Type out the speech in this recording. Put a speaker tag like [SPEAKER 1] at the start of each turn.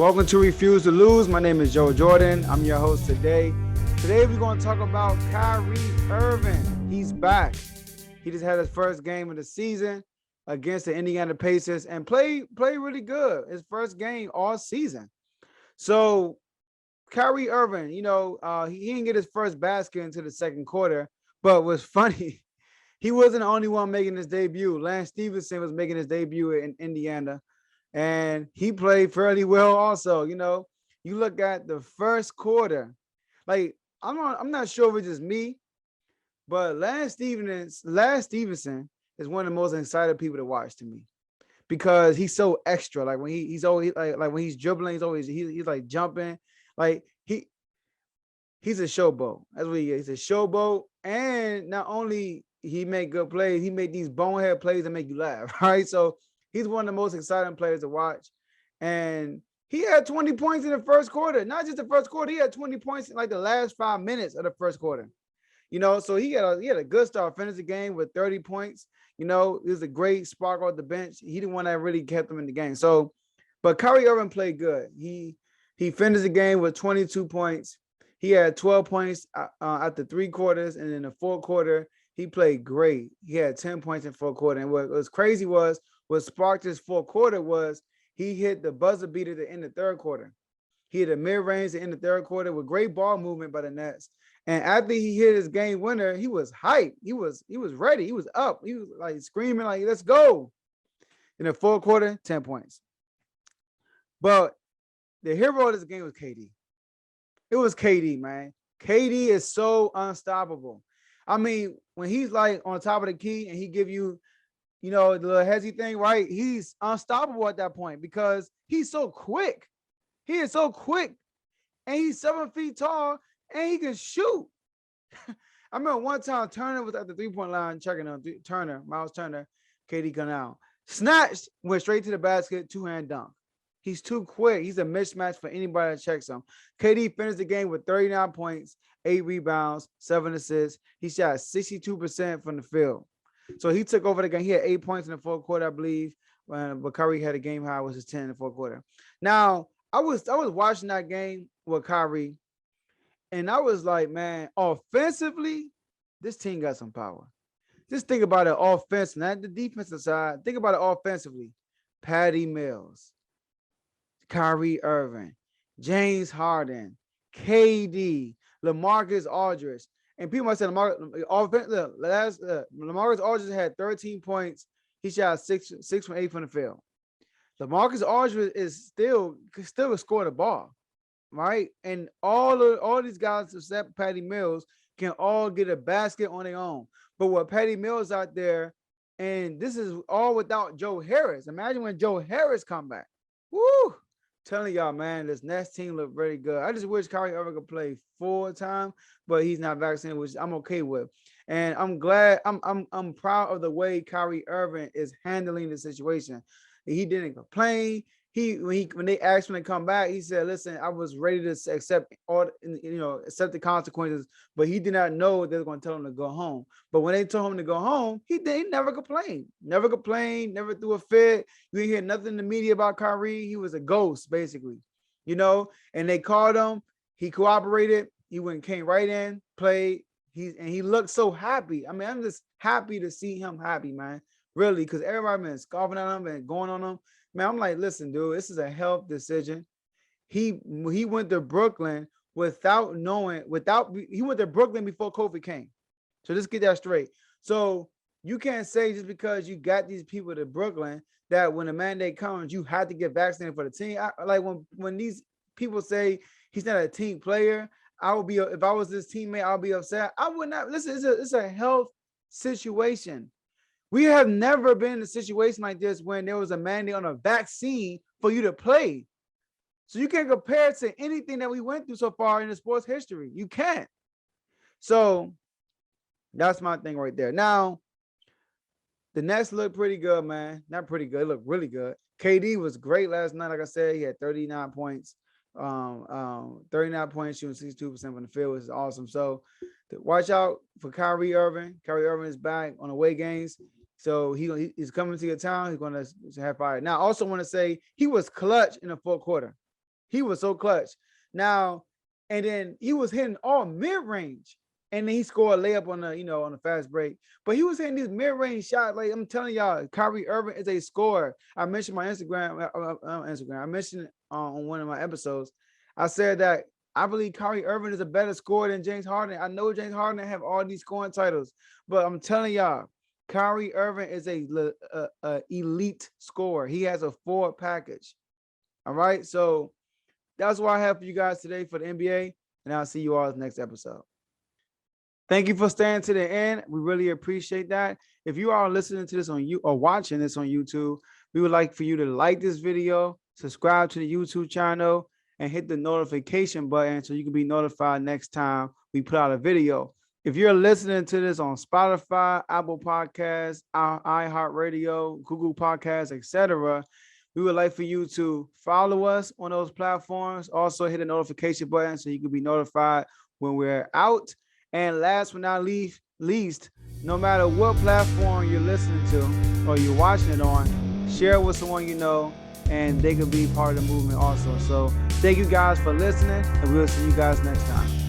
[SPEAKER 1] Welcome to Refuse to Lose. My name is Joe Jordan. I'm your host today. Today we're going to talk about Kyrie Irving. He's back. He just had his first game of the season against the Indiana Pacers and played really good. His first game all season. So Kyrie Irving, he didn't get his first basket into the second quarter, but what's funny, he wasn't the only one making his debut. Lance Stevenson was making his debut in Indiana, and he played fairly well also. You look at the first quarter, like I'm not sure if it's just me, but Lance Stevenson is one of the most excited people to watch to me because he's so extra. Like when he's always like when he's dribbling, he's like jumping, like he's a showboat. That's what he is. He's a showboat, and not only he make good plays, he made these bonehead plays that make you laugh. Right, so he's one of the most exciting players to watch, and he had 20 points in the first quarter. Not just the first quarter, he had 20 points in like the last 5 minutes of the first quarter. So he had a good start, finished the game with 30 points. It was a great spark off the bench. He the one that really kept him in the game. So, but Kyrie Irving played good. He finished the game with 22 points. He had 12 points after 3 quarters, and in the fourth quarter, he played great. He had 10 points in fourth quarter. And what was crazy was what sparked his fourth quarter was he hit the buzzer beater to end the third quarter. He hit a mid-range to end the third quarter with great ball movement by the Nets. And after he hit his game winner, he was hyped. He was ready. He was up. He was like screaming, like, let's go. In the fourth quarter, 10 points. But the hero of this game was KD. It was KD, man. KD is so unstoppable. I mean, when he's like on top of the key and he give you, the little hezzy thing, right? He's unstoppable at that point because he's so quick. He is so quick, and he's 7 feet tall, and he can shoot. I remember one time Turner was at the 3-point line checking on Miles Turner, KD Canal. Snatched, went straight to the basket, two-hand dunk. He's too quick. He's a mismatch for anybody that checks him. KD finished the game with 39 points, 8 rebounds, 7 assists. He shot 62% from the field. So he took over the game. He had 8 points in the fourth quarter, I believe. But Kyrie had a game high, was his 10 in the fourth quarter. Now, I was watching that game with Kyrie, and I was like, man, offensively, this team got some power. Just think about it offensively, not the defensive side. Think about it offensively. Patty Mills, Kyrie Irving, James Harden, KD, LaMarcus Aldridge. And people might say LaMarcus Aldridge had 13 points. He shot 6 from 8 from the field. LaMarcus Aldridge is still score the ball, right? And all these guys except Patty Mills can all get a basket on their own. But with Patty Mills out there, and this is all without Joe Harris. Imagine when Joe Harris come back. Woo! Telling y'all, man, this Nets team look very good. I just wish Kyrie Irving could play full time, but he's not vaccinated, which I'm okay with. And I'm glad. I'm proud of the way Kyrie Irving is handling the situation. He didn't complain. When they asked him to come back, he said, "Listen, I was ready to accept accept the consequences." But he did not know they were going to tell him to go home. But when they told him to go home, he never complained. Never complained. Never threw a fit. You didn't hear nothing in the media about Kyrie. He was a ghost, basically. And they called him. He cooperated. He came right in, played. He looked so happy. I mean, I'm just happy to see him happy, man. Really, because everybody been scoffing at him and going on him. Man, I'm like, listen, dude, this is a health decision. He went to Brooklyn he went to Brooklyn before COVID came. So just get that straight. So you can't say just because you got these people to Brooklyn that when the mandate comes, you have to get vaccinated for the team. Like when these people say he's not a team player, if I was this teammate, I'll be upset. I would not listen. It's a health situation. We have never been in a situation like this when there was a mandate on a vaccine for you to play. So you can't compare it to anything that we went through so far in the sports history. You can't. So that's my thing right there. Now, the Nets look pretty good, man. Not pretty good. It looked really good. KD was great last night. Like I said, he had 39 points. 39 points, shooting 62% from the field, which is awesome. So watch out for Kyrie Irving. Kyrie Irving is back on away games. So he's coming to your town. He's going to have fire. Now, I also want to say he was clutch in the fourth quarter. He was so clutch. Now, and then he was hitting all mid-range. And then he scored a layup on the fast break. But he was hitting these mid-range shots. Like I'm telling y'all, Kyrie Irving is a scorer. I mentioned my Instagram. I mentioned it on one of my episodes. I said that I believe Kyrie Irving is a better scorer than James Harden. I know James Harden have all these scoring titles, but I'm telling y'all, Kyrie Irving is a elite scorer. He has a full package. All right, so that's what I have for you guys today for the NBA, and I'll see you all in the next episode. Thank you for staying to the end. We really appreciate that. If you are listening to this on you or watching this on YouTube, we would like for you to like this video, subscribe to the YouTube channel, and hit the notification button so you can be notified next time we put out a video. If you're listening to this on Spotify, Apple Podcasts, iHeartRadio, Google Podcasts, etc., we would like for you to follow us on those platforms. Also, hit the notification button so you can be notified when we're out. And last but not least, no matter what platform you're listening to or you're watching it on, share it with someone you know, and they could be part of the movement also. So thank you guys for listening, and we'll see you guys next time.